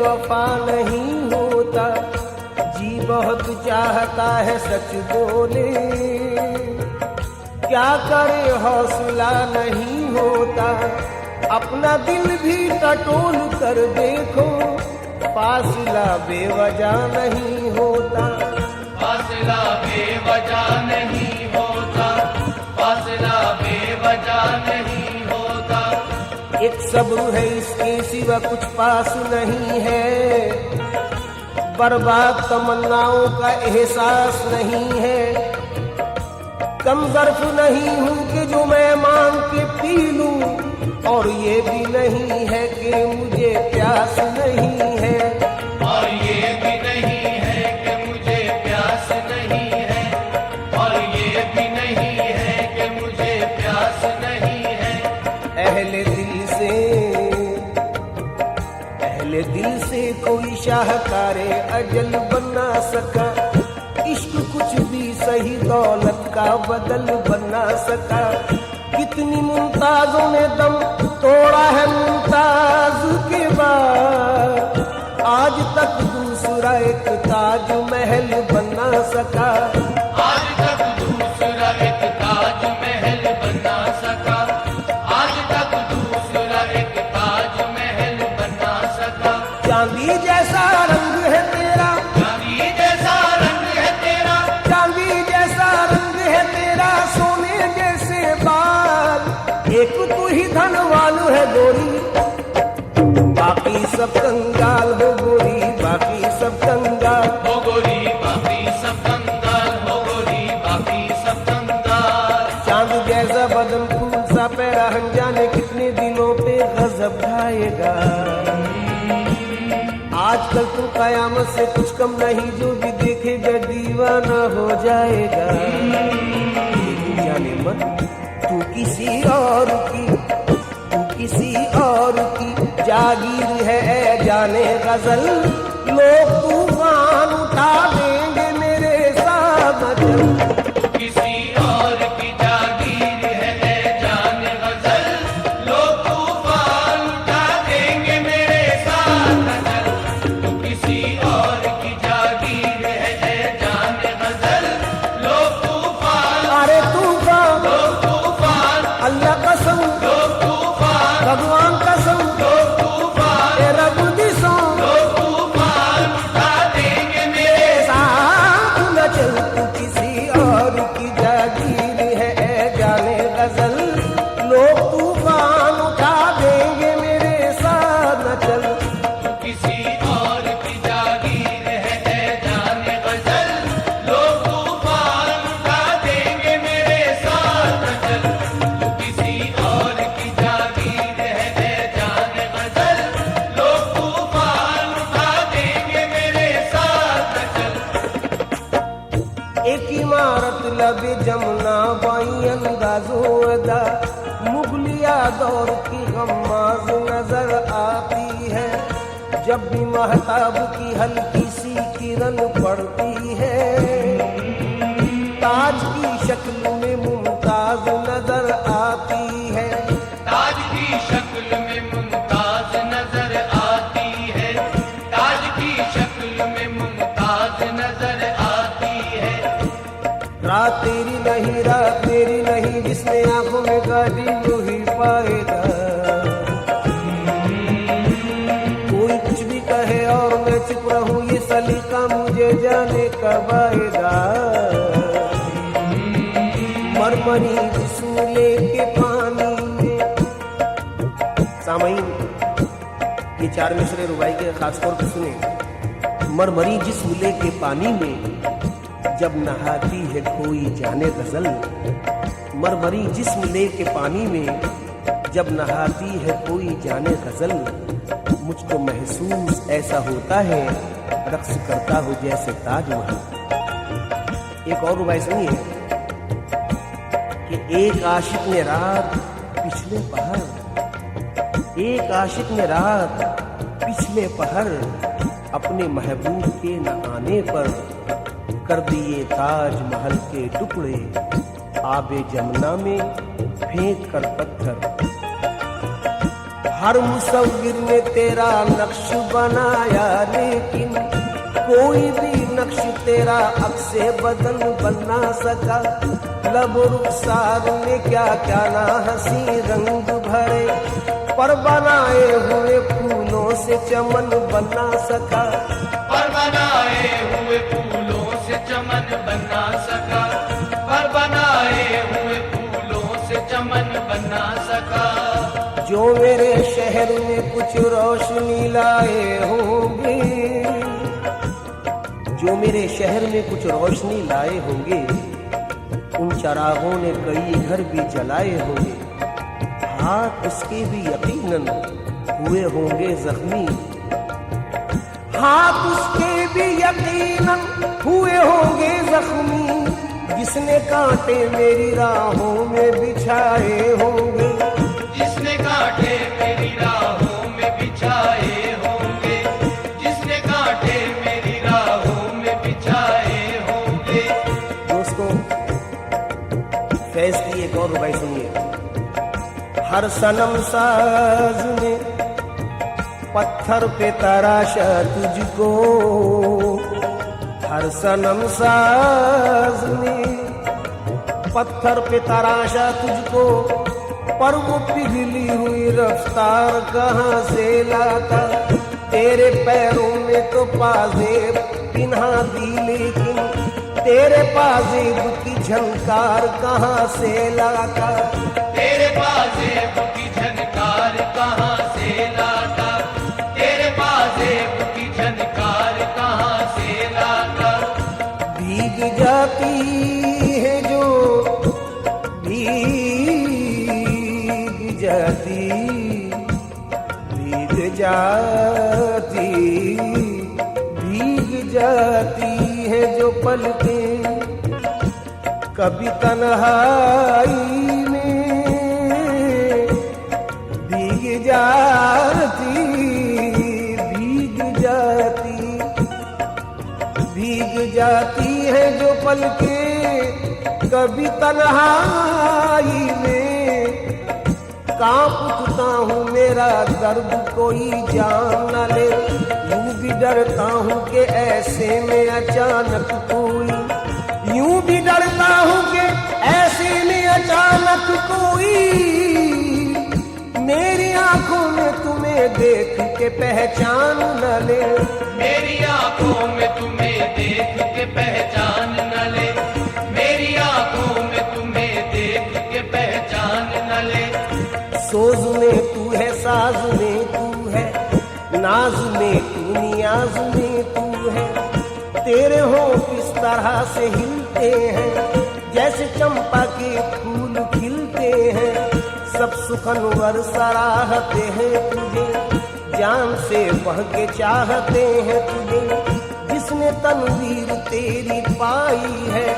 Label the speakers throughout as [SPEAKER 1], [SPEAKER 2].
[SPEAKER 1] वफा नहीं होता, जी बहुत चाहता है सच बोले, क्या करे हौसला नहीं होता, अपना दिल भी टटोल कर देखो, फासला बेवजह नहीं होता,
[SPEAKER 2] फासला बेवजह नहीं होता, फासला बेवजह नहीं होता।
[SPEAKER 1] एक सब्र है इसके सिवा कुछ पास नहीं है, बर्बाद तमन्नाओं का एहसास नहीं है, कम ज़र्फ नहीं हूँ कि जो मैं मांग के पी लूं, और ये भी नहीं है कि मुझे प्यास नहीं है,
[SPEAKER 2] और ये भी नहीं है कि मुझे प्यास नहीं है, और ये भी नहीं है कि मुझे प्यास नहीं है। अहले दिल से कोई शाहकारे अजल बना सका, इश्क कुछ भी सही दौलत का बदल बना सका, कितनी मुमताजों ने दम तोड़ा है मुमताज के बाद, आज तक दूसरा एक ताज महल बना सका, आज तक दूसरा एक ताज महल बना सका, आज तक दूसरा एक ताज महल बना सका।
[SPEAKER 1] चांदी जैसा रंग है तेरा,
[SPEAKER 2] चांदी जैसा रंग है तेरा,
[SPEAKER 1] चांदी जैसा रंग है तेरा, सोने जैसे बाल, एक तू ही धनवान है गोरी, बाकी सब कंगाल हो गोरी, बाकी सब कंगाल
[SPEAKER 2] हो गोरी, बाकी सब कंगाल हो गोरी, बाकी सब कंगाल।
[SPEAKER 1] चांद जैसा बदन फूल सा पैरा, हम जाने कितने दिलों पे गजब ढाएगा, आजकल तू कयामत से कुछ कम नहीं, जो भी देखेगा दीवाना हो जाएगा, जाने मत तू किसी और की, तू किसी और की जागीर है, जाने गजल लोग तूफान उठा देंगे मेरे साथ चल,
[SPEAKER 2] किसी और की जागीर है जाने गजल, लोग तूफान उठा देंगे मेरे साथ चल, तो किसी और की जागीर है जाने गजल, लोग तूफान,
[SPEAKER 1] अरे तूफान,
[SPEAKER 2] लोग तूफान,
[SPEAKER 1] अल्लाह कसम,
[SPEAKER 2] लोग तूफान,
[SPEAKER 1] भगवान कसम,
[SPEAKER 2] लोग तूफान,
[SPEAKER 1] तेरा बुद्धिसों
[SPEAKER 2] लोग तूफान उठा देंगे मेरे
[SPEAKER 1] साथ न चल, तू किसी और की जागीर है जाने गजल, लोग तूफान उठा देंगे मेरे साथ न चल,
[SPEAKER 2] किसी और की जागीर है जाने गजल, लोग तूफान उठा देंगे मेरे साथ चल, किसी और की जागीर है जाने गजल, लोग तूफान उठा देंगे मेरे साथ चल।
[SPEAKER 1] एक इमारत लबे जमुना बाई अंदाजो अदा, मुगलिया दौर की गम्माज नजर आती है, जब भी महताब की हल्की सी किरण पड़ती है, ताज की शक्ल में मुमताज नजर आती है,
[SPEAKER 2] ताज की शक्ल में मुमताज नजर आती है, ताज की शक्ल में मुमताज नजर आती है।
[SPEAKER 1] रात तेरी नहीं, रात तेरी नहीं, जिसने आंखों में गाड़ी वो ही पाएगा, कोई कुछ भी कहे और मैं चुप रहूं, ये सलीका मुझे जाने कब आएगा, मरमरी जिस्म लेके पानी में सामईन, ये 4 मिसरे रुबाई के खास तौर पर सुने। मरमरी जिस्म लेके पानी में जब नहाती है कोई जाने गजल, मरमरी जिस्म लेके पानी में जब नहाती है कोई जाने गजल, मुझको महसूस ऐसा होता है रक्स करता हूँ जैसे ताजमहल। एक और रुबाई सुनिए कि एक आशिक ने रात पिछले पहर, एक आशिक ने रात पिछले पहर अपने महबूब के न आने पर कर दिए ताजमहल के टुकड़े आबे जमुना में फेंक कर पत्थर। हर मुसव्विर ने तेरा नक्श बनाया लेकिन कोई भी नक्श तेरा अक्से बदल बना सका। लब रुखसार ने क्या क्या ना हंसी रंग भरे, पर बनाए हुए फूलों से चमन बना सका।
[SPEAKER 3] पर बनाए हुए फूलों से चमन बना सका, पर बनाए हुए फूलों से चमन बना सका।
[SPEAKER 1] जो मेरे शहर में कुछ रोशनी लाए होंगे, जो मेरे शहर में कुछ रोशनी लाए होंगे, उन चरागों ने कई घर भी जलाए होंगे। हाथ उसके भी यकीनन हुए होंगे जख्मी, हाथ उसके भी यकीनन हुए होंगे जख्मी, जिसने कांटे मेरी राहों में बिछाए होंगे,
[SPEAKER 3] जिसने कांटे मेरी राहों में बिछाए होंगे, जिसने कांटे मेरी राहों में बिछाए होंगे।
[SPEAKER 1] दोस्तों, फैज की एक और रुबाई सुनिए। हर सनम साज ने पत्थर पे तराशा तुझको, हर सनम साज ने पत्थर पे तराशा तुझको, पर वो पिघली हुई रफ्तार कहाँ से लाता। तेरे पैरों में तो पाजेब पिन्हा दी लेकिन तेरे पाजेब की झनकार कहाँ से लाता।
[SPEAKER 3] तेरे पाजेब की झनकार कहाँ से लाता, तेरे पाजेब की झनकार कहाँ से लाता।
[SPEAKER 1] भीग जाती है जो भीग जाती, भीग जाती, भीग जाती है जो पलकें कभी तन्हाई में, भीग जाती, भीग जाती, भीग जाती है जो पलकें कभी तन्हाई में। कांप उठता हूँ मेरा दर्द कोई जान न ले, यूं भी डरता हूँ कि ऐसे में अचानक कोई, यूं भी डरता हूँ कि ऐसे में अचानक कोई मेरी आंखों में तुम्हें देख के पहचान न ले,
[SPEAKER 3] मेरी आंखों में तुम्हें देख के पहचान न ले, मेरी आंखों में तुम्हें देख के पहचान न ले।
[SPEAKER 1] सोज में तू है, साज में तू है, नाज में तू, नियाज में तू है। तेरे होंठ किस तरह से हिलते हैं जैसे चंपा के फूल खिलते हैं। सब सुखनवर सराहते हैं तुझे, जान से बढ़ के चाहते हैं तुझे। जिसने तनवीर तेरी पाई है,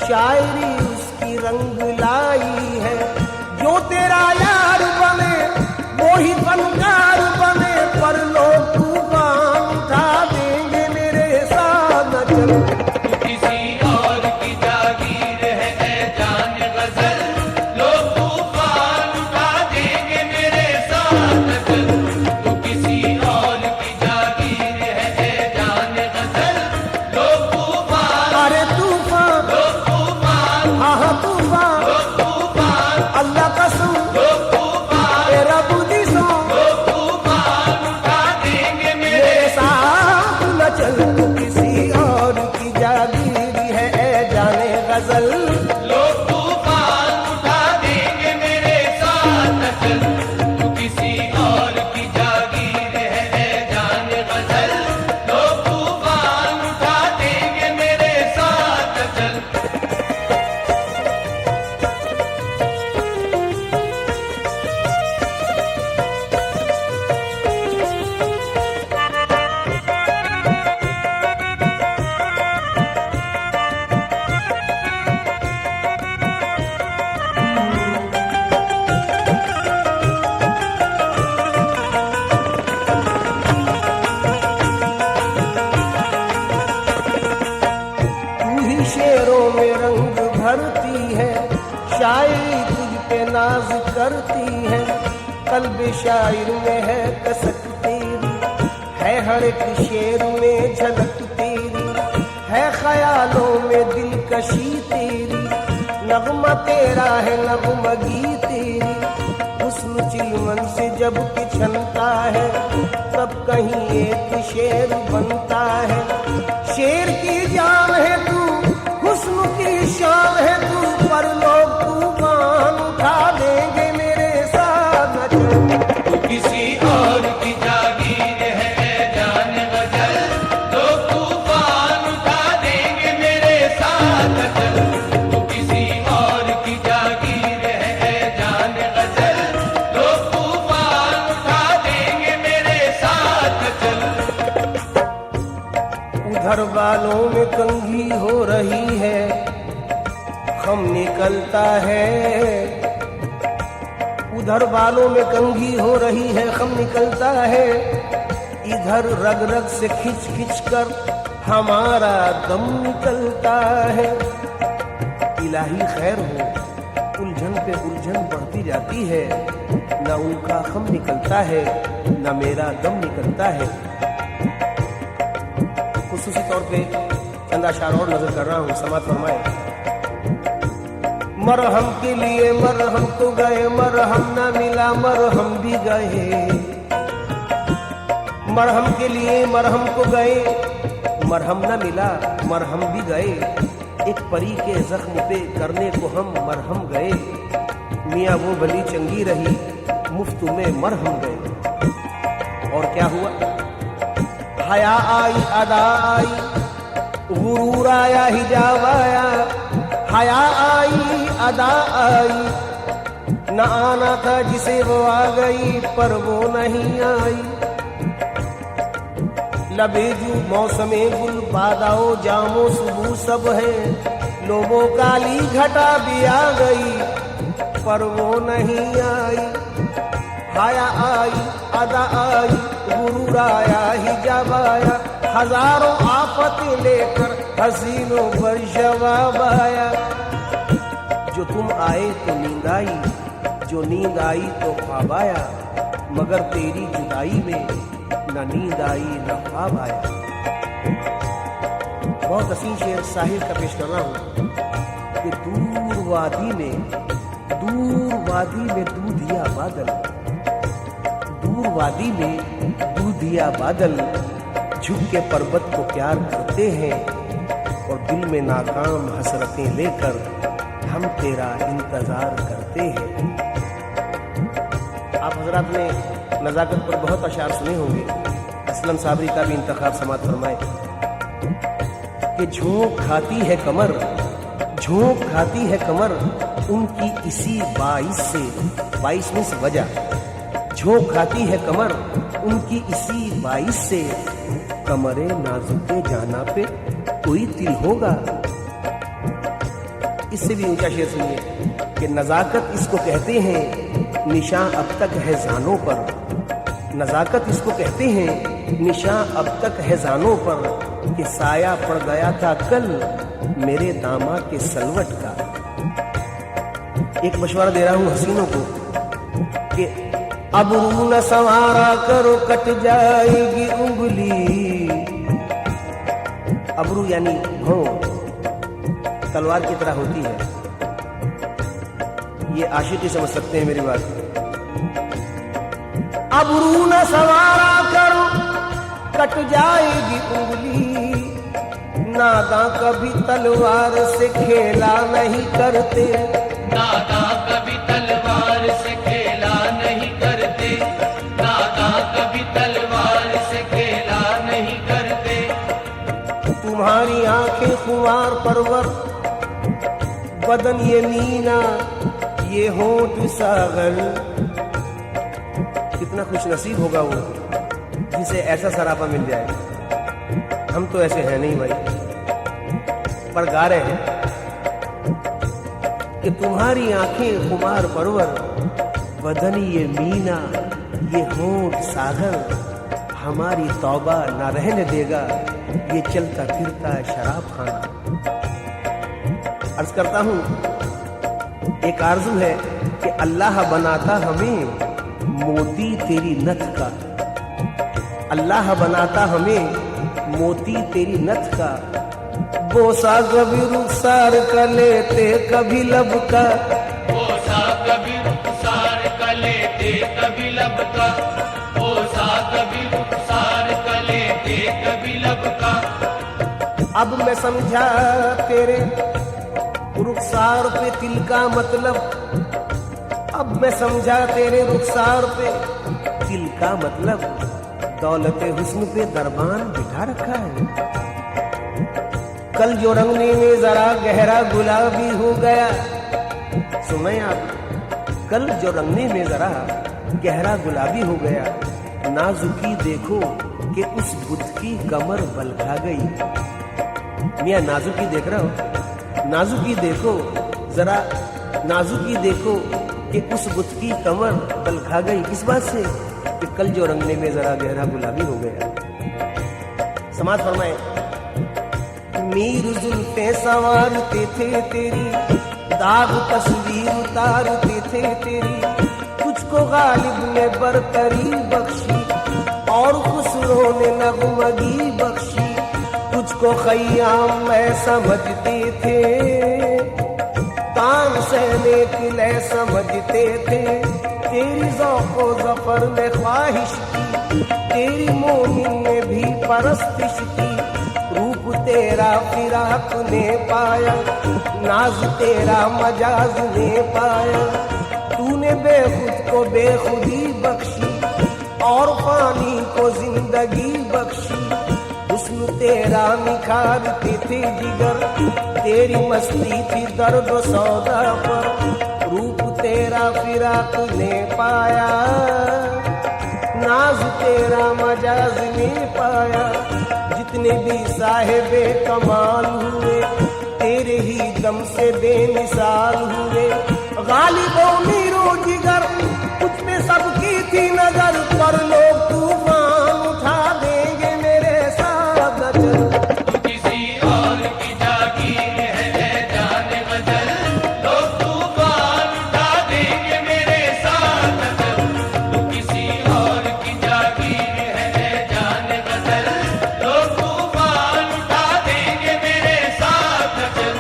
[SPEAKER 1] शायरी उसकी रंग लाई है। जो तेरा यार बने वो ही फनकार बने, पर लोग तूफान उठा देंगे मेरे साथ न चल।
[SPEAKER 3] तू किसी और की जागीर है ऐ जान गजल, लोग तूफान उठा देंगे मेरे साथ चल। तू किसी और की जागीर है ऐ जान गजल, लोग तूफान,
[SPEAKER 1] अरे तूफान,
[SPEAKER 3] लोग तूफान,
[SPEAKER 1] हाँ हाँ तूफान,
[SPEAKER 3] लोग तूफान,
[SPEAKER 1] अल्लाह कसम,
[SPEAKER 3] लोग तूफान,
[SPEAKER 1] नाज करती है। कल्ब शायर में है कसक तेरी, है हर एक शेर में झलक तेरी, है ख्यालों में दिलकशी तेरी, नगमा तेरा है नगमगी तेरी। हुस्न चिलमन से जब पिछलता है तब कहीं एक शेर बनता है। शेर की जान है तू, हुस्न की शान है तू, पर लोग तूफान उठा देंगे मेरे साथ न चल।
[SPEAKER 3] तू किसी और की जागीर है जान गजल, लोग तूफान उठा देंगे मेरे साथ चल। तू किसी और की जागीर है जान गजल, लोग तूफान उठा देंगे मेरे साथ चल।
[SPEAKER 1] उधर बालों में कंघी हो रही है, खम निकलता है। उधर बालों में कंघी हो रही है, खम निकलता है। इधर रग रग से खिंच खिंच कर हमारा दम निकलता है। इलाही खैर हो, उलझन पे उलझन बढ़ती जाती है। न उनका खम निकलता है न मेरा दम निकलता है। खुसूसी तौर पे चंद अशार और नजर कर रहा हूँ, समात फरमाए। मरहम के लिए मरहम तो गए, मरहम न मिला मरहम भी गए। मरहम के लिए मरहम को गए, मरहम न मिला मरहम भी गए। एक परी के जख्म पे करने को हम मरहम गए। मियाँ वो भली चंगी रही, मुफ्त में मरहम गए। और क्या हुआ? हया आई अदा आई, गुरूर आया हिजाब आया। हया आई अदा आई, न आना था जिसे वो आ गई पर वो नहीं आई। लबेजू मौसमे गुल बादाओ जामो सुबह सब है। लोगों काली घटा भी आ गई पर वो नहीं आई। हया आई अदा आई, गुरूर आया हिजाब आया। हजारों आफतें लेकर हसीनों पर जवाब आया। जो तुम आए तो नींद आई, जो नींद आई तो ख्वाब आया। मगर तेरी जुदाई में न नींद आई न ख्वाब आया। बहुत हसीन शेर साहिर का पेश कर रहा हूँ कि दूर वादी में दूधिया बादल, दूर वादी में दूधिया बादल झुक के पर्वत को प्यार करते हैं। और दिल में नाकाम हसरतें लेकर हम तेरा इंतजार करते हैं। आप हजरात ने नज़ाकत पर बहुत अशार सुने होंगे। असलम साबरी का भी इंतखाब समात फरमाए कि झोंक खाती है कमर, झोंक खाती है कमर उनकी इसी 22 वजह। झोंक खाती है कमर उनकी इसी 22 से। कमरे नाजुके जाना पे कोई तिल होगा। इससे भी ऊंचा शेर सुनिए कि नजाकत इसको कहते हैं निशान अब तक है जानों पर। नजाकत इसको कहते हैं निशान अब तक है जानों पर, कि साया पड़ गया था कल मेरे दामा के सलवट का। एक मशवरा दे रहा हूं हसीनों को कि अब रू न संवारा करो कट जाएगी उंगली। अबरू यानी भौं तलवार की तरह होती है। ये आशिकी समझ सकते हैं मेरी बात। अबरू न संवारा करो कट जाएगी उंगली। नादा कभी तलवार से खेला नहीं करते,
[SPEAKER 3] नादा कभी तलवार से खेला नहीं करते, नादा कभी तलवार से खेला नहीं करते।
[SPEAKER 1] तुम्हारी आंखें खुमार परवर, बदन ये मीना ये होंठ सागर। कितना खुश नसीब होगा वो जिसे ऐसा सरापा मिल जाए। हम तो ऐसे हैं नहीं भाई, पर गा रहे हैं कि तुम्हारी आंखें खुमार परवर, बदन ये मीना ये होंठ सागर। हमारी तौबा ना रहने देगा ये चलता फिरता शराब खाना। अर्ज करता हूं एक आरज़ू है कि अल्लाह बनाता हमें मोती तेरी नथ का, अल्लाह बनाता हमें मोती तेरी नथ का। बोसा कभी रुखसार का लेते कभी लब का,
[SPEAKER 3] बोसा कभी रुखसार का लेते कभी लब का, बोसा कभी रुखसार का लेते कभी लब का।
[SPEAKER 1] अब मैं समझा तेरे रुखसार पे तिल का मतलब, अब मैं समझा तेरे रुखसार पे तिल का मतलब। दौलत हुस्न पे दरबान बिठा रखा है। कल जो रंगने में जरा गहरा गुलाबी हो गया, सुने आप, कल जो रंगने में जरा गहरा गुलाबी हो गया, नाजुकी देखो कि उस बुद्ध की कमर बल खा गई। मियां नाजुकी देख रहा हो, नाजुकी देखो जरा, नाजुकी देखो कि उस बुद्ध की कमर बल खा गई। किस बात से? कि कल जो रंगने में जरा गहरा गुलाबी हो गया। समाज फरमाए, मीर जुल्फे संवारते थे तेरी, दाग तस्वीर उतारते थे तेरी, तुझको गालिब ने बरतरी बख्शी और खुसरो ने नगमगी बख्शी। तुझको खय्याम में समझते थे, तान सहने किले समझते थे। तेरी ज़ौक़ो ज़फ़र में ख्वाहिश की, तेरी मोमिन ने भी परस्तिश की। रूप तेरा फिराक ने पाया, नाज तेरा मजाज ने पाया। तूने बेखुद को बेखुदी बख्शी और पानी को जिंदगी बख्शी। हुस्न तेरा निखारते थे जिगर, तेरी मस्ती थी दर्द सौदा पर। रूप तेरा फिराक ने पाया, नाज तेरा मजाज ने पाया। जितने भी साहिबे कमाल हुए, तेरे ही दम से बेमिसाल हुए। गालिबों मीरो जिगर, कुछ पे सबकी थी नजर, पर लोग तूफान उठा देंगे मेरे साथ न चल।
[SPEAKER 3] तू किसी और की जागीर है जाने बदल, लोग तूफान उठा देंगे मेरे साथ न चल। तू किसी और की जागीर है जाने बदल, लोग तूफान उठा देंगे मेरे साथ न चल।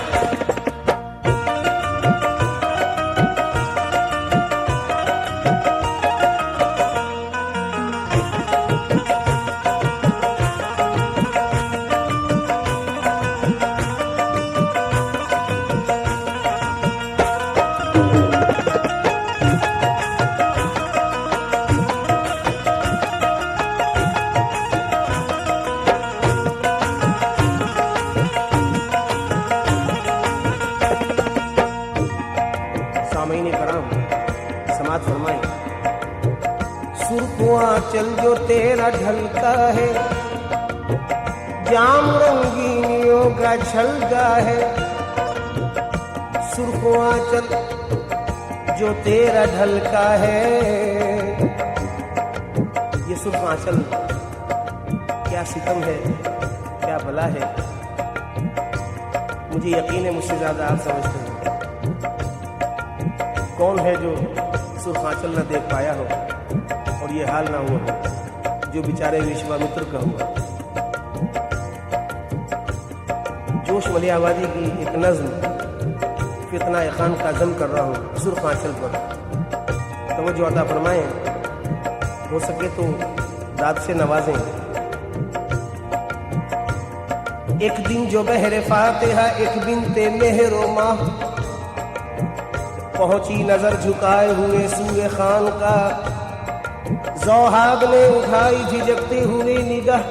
[SPEAKER 1] सामईन कराम, समाज फरमाए, सुर्खुआ चल जो तेरा ढलका है, जाम रंगीनियों का छलका है। सुर्खुआ चल जो तेरा ढलका है। ये सुर्ख आंचल क्या सितम है, क्या भला है। मुझे यकीन है मुझसे ज्यादा आप समझते हैं। कौन है जो सुर्ख आंचल न देख पाया हो और ये हाल ना हुआ हो जो बेचारे विश्वामित्र का हुआ। जोश मलियाबादी की एक नज्म फितना खान का जम कर रहा हूँ सुर्ख आंचल पर। तवज्जो अता फरमाएं, हो सके तो दाद से नवाजें। एक दिन जो बहरे फातिहा एक बिनते मेहरो माह, पहुंची नजर झुकाए हुए सूरे खान का। ज़ौहाब ने उठाई झिझकते हुए निगाह,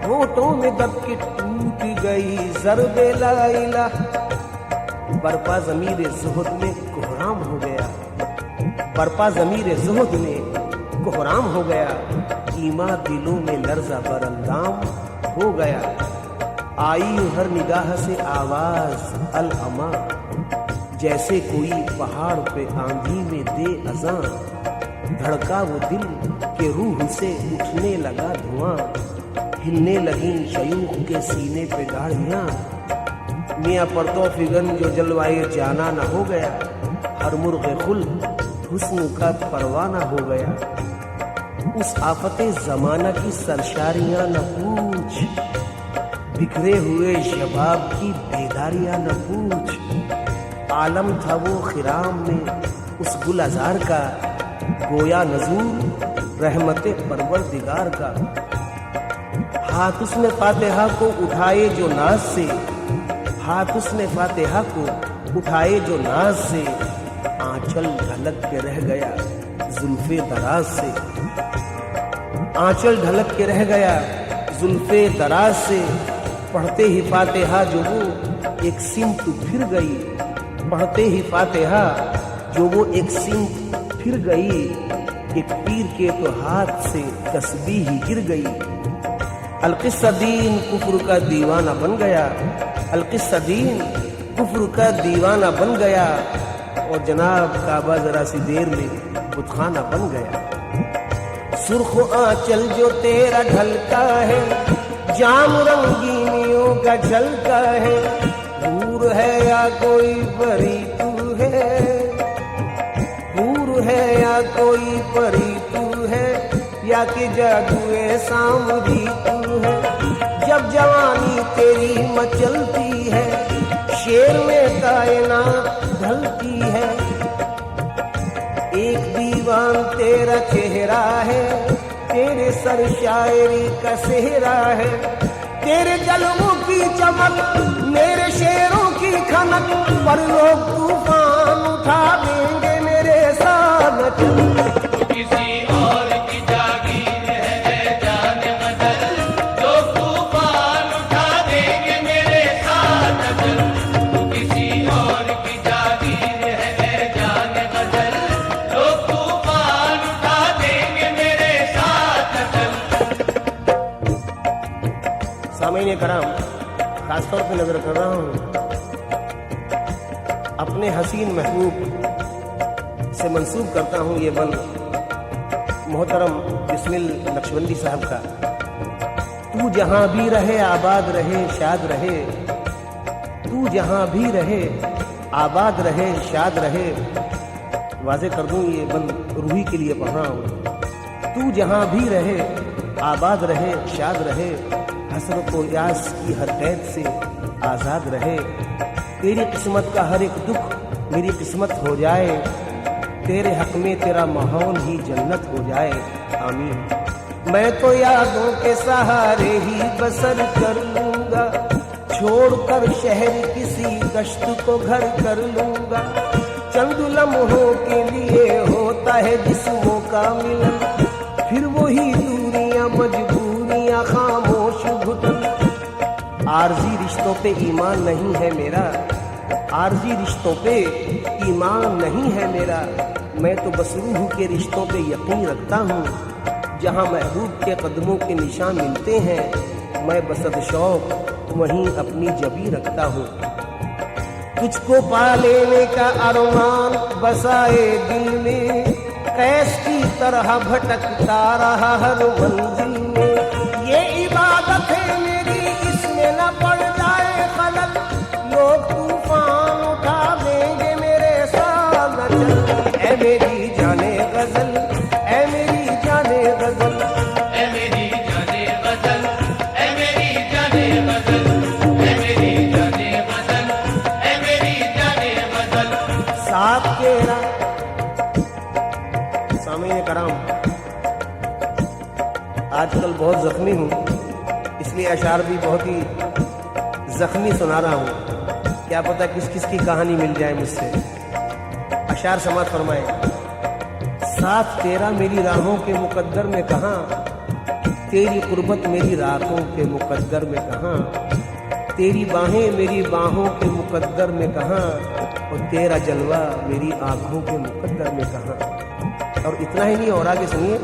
[SPEAKER 1] होठों में दब के टूट गई ज़र्बे ला इलाह। बरपा ज़मीर ज़ुहद में कोहराम हो गया, बरपा ज़मीर ज़ुहद में कोहराम हो गया। ईमा दिलों में लर्ज़ा बरंदाम हो गया। आई हर निगाह से आवाज अल अमा, जैसे कोई पहाड़ पे आंधी में दे अज़ां। धड़का वो दिल के रूह से उठने लगा धुआं, हिलने लगी शयूख के सीने पे गाड़ियां। मियाँ पर्दो फिगन जो जलवाए जाना न हो गया, और मुर्ग़े खुल्द हुस्न का परवाना हो गया। उस आफते ज़माना की सरशारियां न पूछ, बिखरे हुए शबाब की बेदारियां न पूछ। आलम था वो खिराम में उस गुल अज़ार का, गोया नज़ूर रहमते परवरदिगार का। हाथ उसने फातिहा को उठाए जो नाज से, हाथ उसने फातिहा को उठाए जो नाज से, आंचल ढलक के रह गया जुल्फे दराज से। आंचल ढलक के रह गया जुल्फे दराज से। पढ़ते ही फातिहा जो वो एक सिमत फिर गई, पढ़ते ही फातिहा जो वो एक सिमत फिर गई। एक पीर के तो हाथ से तस्बीह ही गिर गई। अलकिस्सा दीन कुफ्र का दीवाना बन गया, अलकिस्सा दीन कुफ्र का दीवाना बन गया। और जनाब काबा जरा सी देर में बुतखाना बन गया। सुर्ख आंचल जो तेरा ढलका है, जाम रंगीनियों का झलका है। हूर है या कोई परी तू है, हूर है या कोई परी तू है, या कि जादुए सामरी तू है। जब जवानी तेरी मचलती है, शेर में कायनात ढलती है। एक दीवान तेरा चेहरा है, तेरे सर शायरी का सेहरा है। तेरे जलवों की चमक, मेरे शेरों की खनक, पर लोग तूफान उठा देंगे मेरे साथ।
[SPEAKER 3] किसी और की जागीर है जाने बदल, लोग तूफान उठा देंगे मेरे साथ अचल। किसी और की जागीर है जाने बदल, लोग तूफान उठा देंगे मेरे साथ अचल।
[SPEAKER 1] सामईन कराम, खासतौर पे नजर कर रहा हूँ अपने हसीन महबूब से मंसूब करता हूँ ये बल मोहतरम बिस्मिल नक्शबंदी साहब का। तू जहाँ भी रहे आबाद रहे शाद रहे, तू जहाँ भी रहे आबाद रहे शाद रहे। वाज़े कर दूँ ये बल रूही के लिए पढ़ रहा हूँ। तू जहाँ भी रहे आबाद रहे शाद रहे, हसरत व यास की हर कैद से आज़ाद रहे। तेरी किस्मत का हर एक दुख मेरी किस्मत हो जाए, तेरे हक में तेरा माहौल ही जन्नत हो जाए। आमीन। मैं तो यादों के सहारे ही बसर कर लूंगा, छोड़कर शहर किसी कश्त को घर कर लूंगा। चंद लम्हों के लिए होता है जिस्मों का मिलन, फिर वही दूरियां मजबूरियां खामोश घुटन। आरजी रिश्तों पे ईमान नहीं है मेरा, आरजी रिश्तों पे ईमान नहीं है मेरा। मैं तो बस रूह के रिश्तों पे यकीन रखता हूँ, जहाँ महबूब के कदमों के निशान मिलते हैं। मैं बसद शौक वहीं अपनी जबी रखता हूँ। तुझको पा लेने का अरमान बसाए दिल में, कैस की तरह भटकता रहा हर मंजिल में। ये इबादत है मेरी, इसमें न पड़ जाए खलल, लोग तूफान उठा देंगे मेरे साथ अचल। ऐ मेरी जाने गजल, ऐ मेरी जाने गजल,
[SPEAKER 3] ऐ मेरी जाने गजल, ऐ मेरी जाने गजल, ऐ मेरी जाने गजल, ऐ मेरी जाने गजल।
[SPEAKER 1] साथ तेरा। सामईन कराम, आजकल बहुत जख्मी हूँ, इसलिए अशार भी बहुत ही जख्मी सुना रहा हूँ। क्या पता किस किस की कहानी मिल जाए मुझसे। अशार समात फरमाए। साथ तेरा मेरी राहों के मुकद्दर में कहाँ, तेरी कुर्बत मेरी रातों के मुकद्दर में कहाँ। तेरी बाहें मेरी बाहों के मुकद्दर में कहाँ, और तेरा जलवा मेरी आंखों के मुकद्दर में कहाँ। और इतना ही नहीं, और आगे सुनिए।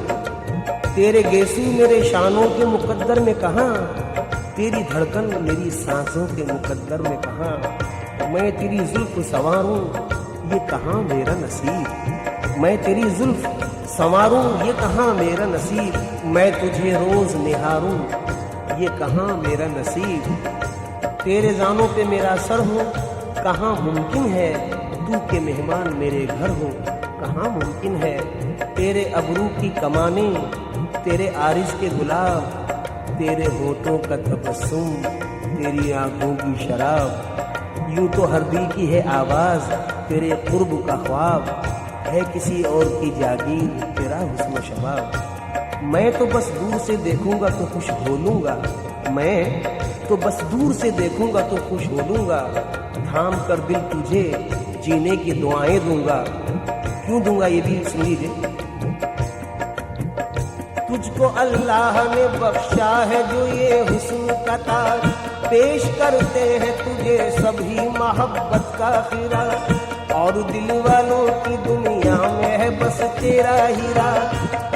[SPEAKER 1] तेरे गेसू मेरे शानों के मुकद्दर में कहाँ, तेरी धड़कन मेरी सांसों के मुकद्दर में कहाँ। मैं तेरी जुल्फ संवारूं ये कहाँ मेरा नसीब, मैं तेरी जुल्फ संवारूं ये कहाँ मेरा नसीब। मैं तुझे रोज निहारूं ये कहाँ मेरा नसीब। तेरे जानों पे मेरा सर हो कहाँ मुमकिन है, तू तू के मेहमान मेरे घर हो, कहाँ मुमकिन है तेरे अबरू की कमाने, तेरे आरिस के गुलाब, तेरे होठों का तबस्सुम, तेरी आंखों की शराब। यूं तो हर दिल की है आवाज तेरे कुर्ब का ख्वाब, है किसी और की जागीर तेरा हुस्न शबाब। मैं तो बस दूर से देखूंगा तो खुश हो लूंगा, मैं तो बस दूर से देखूंगा तो खुश हो लूंगा। थाम कर दिल तुझे जीने की दुआएं दूंगा। क्यों दूंगा ये भी सुन लीजिए। तुझको अल्लाह ने बख्शा है जो ये हुस्न का ताज, पेश करते हैं तुझे सभी मोहब्बत का खीरा, और दिल वालों की दुनिया में है बस तेरा हीरा।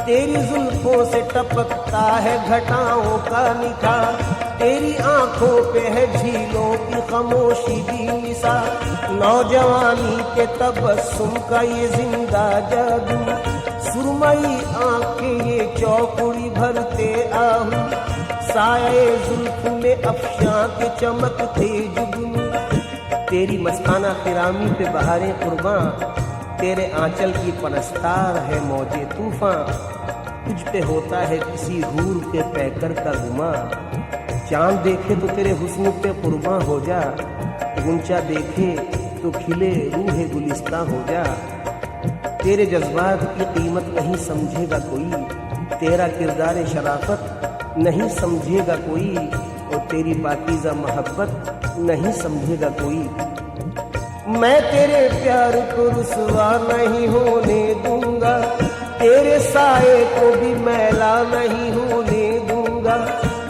[SPEAKER 1] तेरी जुल्फों से टपकता है घटाओं का निखार, तेरी आंखों पे है झीलों की खामोशी भी निसार। नौजवानी के तबस्सुम का ये जिंदा जादू, सुरमई आंखें ये चौकुड़ी भरते आहू, साये जुल्फ में अफशां के चमकते जुगनू। तेरी मस्ताना फिरामी पे बहारें कुर्बां, तेरे आंचल की परस्तार है मौजे तूफान। तुझ पे होता है किसी हूर के पैकर का गुमा, चांद देखे तो तेरे हुस्न पे कुर्बां हो जा, गुंचा देखे तो खिले रूह गुलिस्तां हो जा। तेरे जज्बात की कीमत नहीं समझेगा कोई, तेरा किरदार शराफत नहीं समझेगा कोई, और तेरी पाकीज़ा मोहब्बत नहीं समझेगा कोई। मैं तेरे प्यार को रुसवा नहीं होने दूंगा, तेरे साए को भी मैला नहीं होने दूंगा।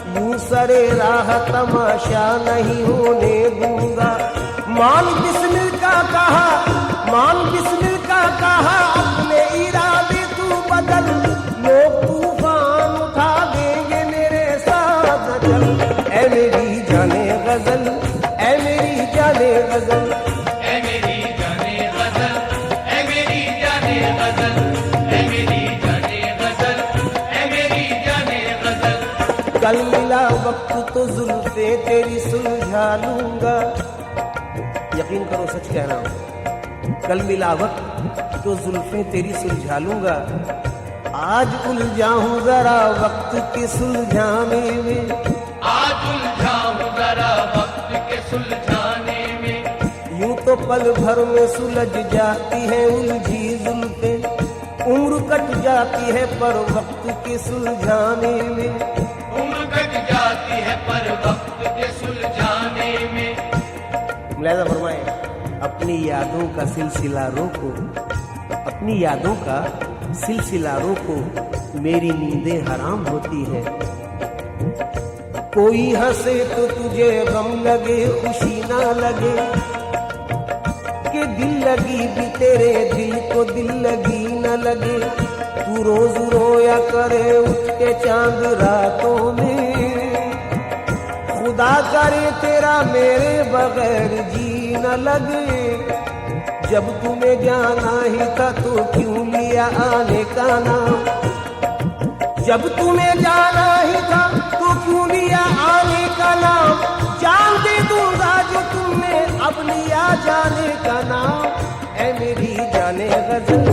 [SPEAKER 1] यूं सरे राह तमाशा नहीं होने दूंगा। मान बिस्मिल का कहा, मान बिस्मिल का कहा, अपने इरादे तू बदल, लोग तूफान उठा देंगे मेरे साथ चल। ऐ मेरी जाने गजल, ऐ मेरी जाने गजल,
[SPEAKER 3] ऐ मेरी जाने गजल, ऐ मेरी जाने गजल, ऐ मेरी जाने गजल, ऐ मेरी जाने गजल।
[SPEAKER 1] कल मिला वक्त तो जुल्फे तेरी सुलझा लूंगा, यकीन करो सच कह रहा हूं। कल मिला वक्त तो जुल्फे तेरी सुलझा लूंगा, आज उलझाऊं जरा वक्त के सुलझाने में,
[SPEAKER 3] आज उलझाऊं जरा वक्त के सुलझाने में।
[SPEAKER 1] यूं तो पल भर में सुलझ जाती है उलझी जुल्फे, उम्र कट जाती है पर वक्त के सुलझाने में।
[SPEAKER 3] उम्र कट जाती है पर वक्त के सुलझाने में।
[SPEAKER 1] मुलाहिज़ा फरमाए, अपनी यादों का सिलसिला रोको, अपनी यादों का सिलसिला रोको, मेरी नींदें हराम होती है। कोई हंसे तो तुझे गम लगे खुशी ना लगे, कि दिल लगी भी तेरे दिल को दिल लगी न लगे। तू रोज रोया करे उठ के चांद रातों में, खुदा करे तेरा मेरे बगैर जी न लगे। जब तुम्हें जाना ही था तो क्यों लिया आने का नाम, जब तुम्हें जाना ही था तो क्यों लिया आने का नाम। जान दे दूंगा जो तुमने अब लिया जाने का नाम। ऐ मेरी जाने गजल,